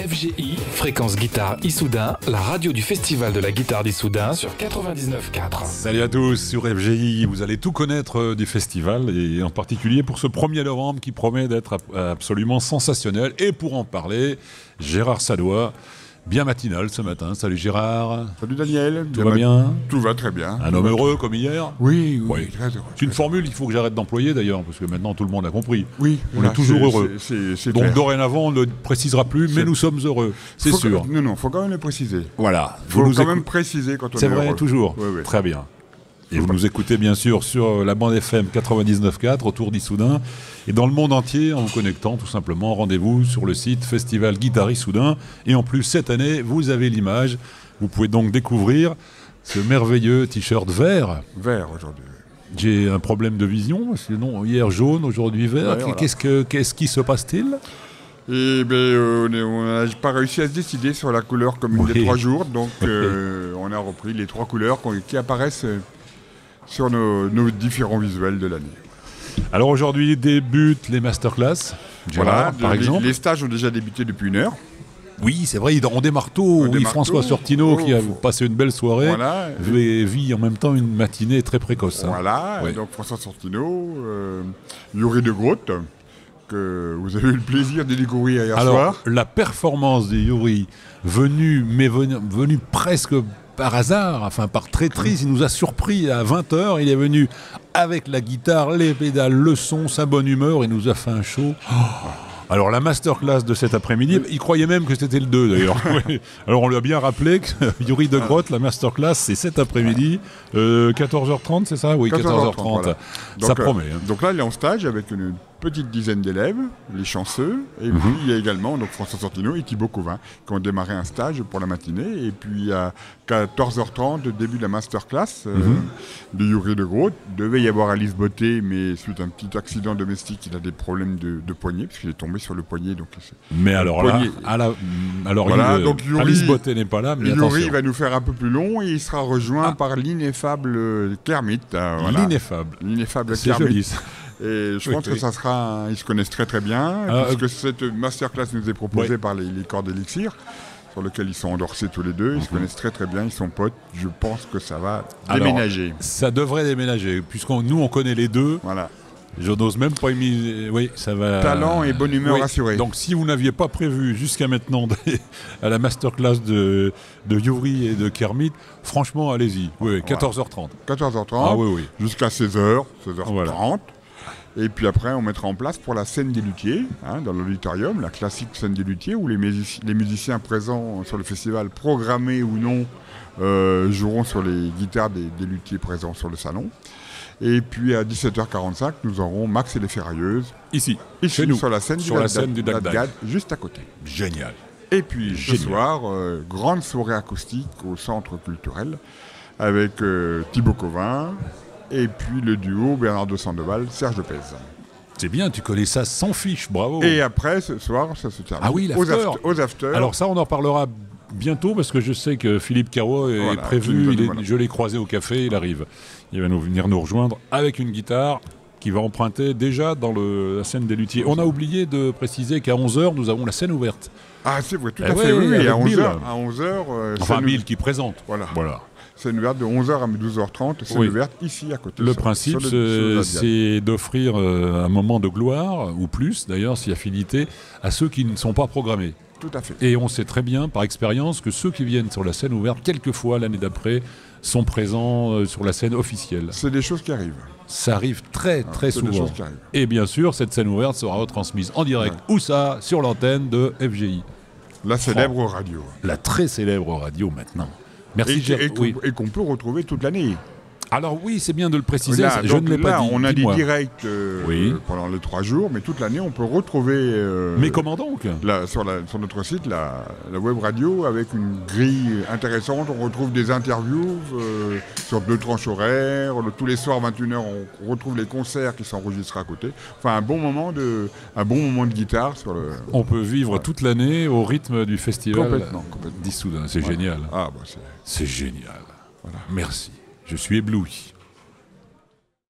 FGI, Fréquence Guitare Issoudun, la radio du Festival de la Guitare d'Issoudun sur 99.4. Salut à tous sur FGI, vous allez tout connaître du festival et en particulier pour ce 1er novembre qui promet d'être absolument sensationnel. Et pour en parler, Gérard Sadois, bien matinal ce matin. Salut Gérard. Salut Daniel. Tout va bien? Tout va très bien. Un homme heureux comme hier? Oui, très heureux. C'est une formule qu'il faut que j'arrête d'employer d'ailleurs, parce que maintenant tout le monde a compris. Oui. On est toujours heureux. C'est Donc clair. Dorénavant, on ne le précisera plus, mais nous sommes heureux. C'est sûr. Non, faut quand même le préciser. Voilà. Il faut quand même préciser quand on est heureux. C'est vrai, toujours. Oui. Très bien. Et vous nous écoutez bien sûr sur la bande FM 99.4 autour d'Issoudun et dans le monde entier en vous connectant tout simplement. Rendez-vous sur le site Festival Guitare Issoudun. Et en plus, cette année, vous avez l'image. Vous pouvez donc découvrir ce merveilleux t-shirt vert. Vert aujourd'hui. J'ai un problème de vision, sinon hier jaune, aujourd'hui vert. Ouais, voilà. Qu'est-ce qui se passe-t-il ? Eh bien, on n'a pas réussi à se décider sur la couleur commune des 3 jours. Donc, on a repris les 3 couleurs qui apparaissent sur nos différents visuels de l'année. Alors aujourd'hui débutent les masterclass, Gérard, par exemple. Les stages ont déjà débuté depuis 1 heure. Oui, c'est vrai, on démarre tôt. François Sortino, qui a passé une belle soirée, vit en même temps une matinée très précoce. Voilà, donc François Sortino, Yuri de Groot, que vous avez eu le plaisir de découvrir hier soir. La performance de Yuri, venue presque par hasard, enfin par traîtrise, il nous a surpris à 20h, il est venu avec la guitare, les pédales, le son, sa bonne humeur, il nous a fait un show. Alors la masterclass de cet après-midi, il croyait même que c'était le 2 d'ailleurs. Alors on lui a bien rappelé que Yuri de Groot, la masterclass, c'est cet après-midi, 14h30, c'est ça? Oui, 14h30. Voilà. Ça promet. Donc là, il est en stage avec une petite dizaine d'élèves, les chanceux, et puis il y a également donc, François Sortino et Thibaut Covin qui ont démarré un stage pour la matinée, et puis à 14h30, début de la masterclass de Yuri de Groot. Devait y avoir Alice Beauté, mais suite à un petit accident domestique, il a des problèmes de poignet, parce qu'il est tombé sur le poignet. Donc mais alors poignet. Donc Alice Beauté n'est pas là, mais Yuri va nous faire un peu plus long, et il sera rejoint par l'ineffable Kermit. L'ineffable c'est Kermit. Joli, ça. Et je pense que ça sera... Ils se connaissent très très bien, puisque cette masterclass nous est proposée par les corps d'Elixir, sur lequel ils sont endorsés tous les deux. Ils se connaissent très très bien, ils sont potes. Je pense que ça va déménager. Alors, ça devrait déménager, puisqu'on nous on connaît les deux. Voilà. Je n'ose même pas imiter. Oui, ça va. Talent et bonne humeur assurée. Donc si vous n'aviez pas prévu jusqu'à maintenant à la masterclass de Yuri et de Kermit, franchement, allez-y. Oui, 14h30. 14h30. Ah oui. Jusqu'à 16h, 16h30. Voilà. Et puis après, on mettra en place pour la scène des luthiers, dans l'auditorium, la classique scène des luthiers, où les musiciens présents sur le festival, programmés ou non, joueront sur les guitares des luthiers présents sur le salon. Et puis à 17h45, nous aurons Max et les Ferrailleuses. Ici chez nous, sur la scène du Dagdag, juste à côté. Génial. Et puis ce soir, grande soirée acoustique au centre culturel, avec Thibaut Covin, et puis le duo Bernardo Sandoval, Serge Lopez. C'est bien, tu connais ça sans fiche, bravo. Et après, ce soir, ça se termine aux afters. Alors ça, on en parlera bientôt, parce que je sais que Philippe Carreau est prévu, je l'ai croisé au café, il arrive. Il va venir nous rejoindre avec une guitare qui va emprunter déjà dans la scène des luthiers. On a oublié de préciser qu'à 11h, nous avons la scène ouverte. Ah, c'est vrai, tout à fait, oui, à 11h. Enfin, Bill qui présente. Voilà. C'est une ouverte de 11h à 12h30, c'est une ouverte ici à côté. Le principe, c'est d'offrir un moment de gloire, ou plus d'ailleurs, si affinité, à ceux qui ne sont pas programmés. Tout à fait. Et on sait très bien, par expérience, que ceux qui viennent sur la scène ouverte, quelquefois l'année d'après, sont présents sur la scène officielle. C'est des choses qui arrivent. Ça arrive très souvent. Et bien sûr, cette scène ouverte sera retransmise en direct, ou ça, sur l'antenne de FGI. La célèbre radio. La très célèbre radio maintenant. Merci, et qu'on peut retrouver toute l'année. Alors oui, c'est bien de le préciser, je ne l'ai pas dit. On a des directs pendant les 3 jours, mais toute l'année, on peut retrouver... mais comment donc sur notre site, la web radio, avec une grille intéressante. On retrouve des interviews sur 2 tranches horaires. Tous les soirs, 21h, on retrouve les concerts qui s'enregistrent à côté. Enfin, un bon moment de guitare. On peut vivre toute l'année au rythme du festival complètement. d'Issoudun. C'est génial. Ah, c'est génial. Voilà. Merci. Je suis ébloui.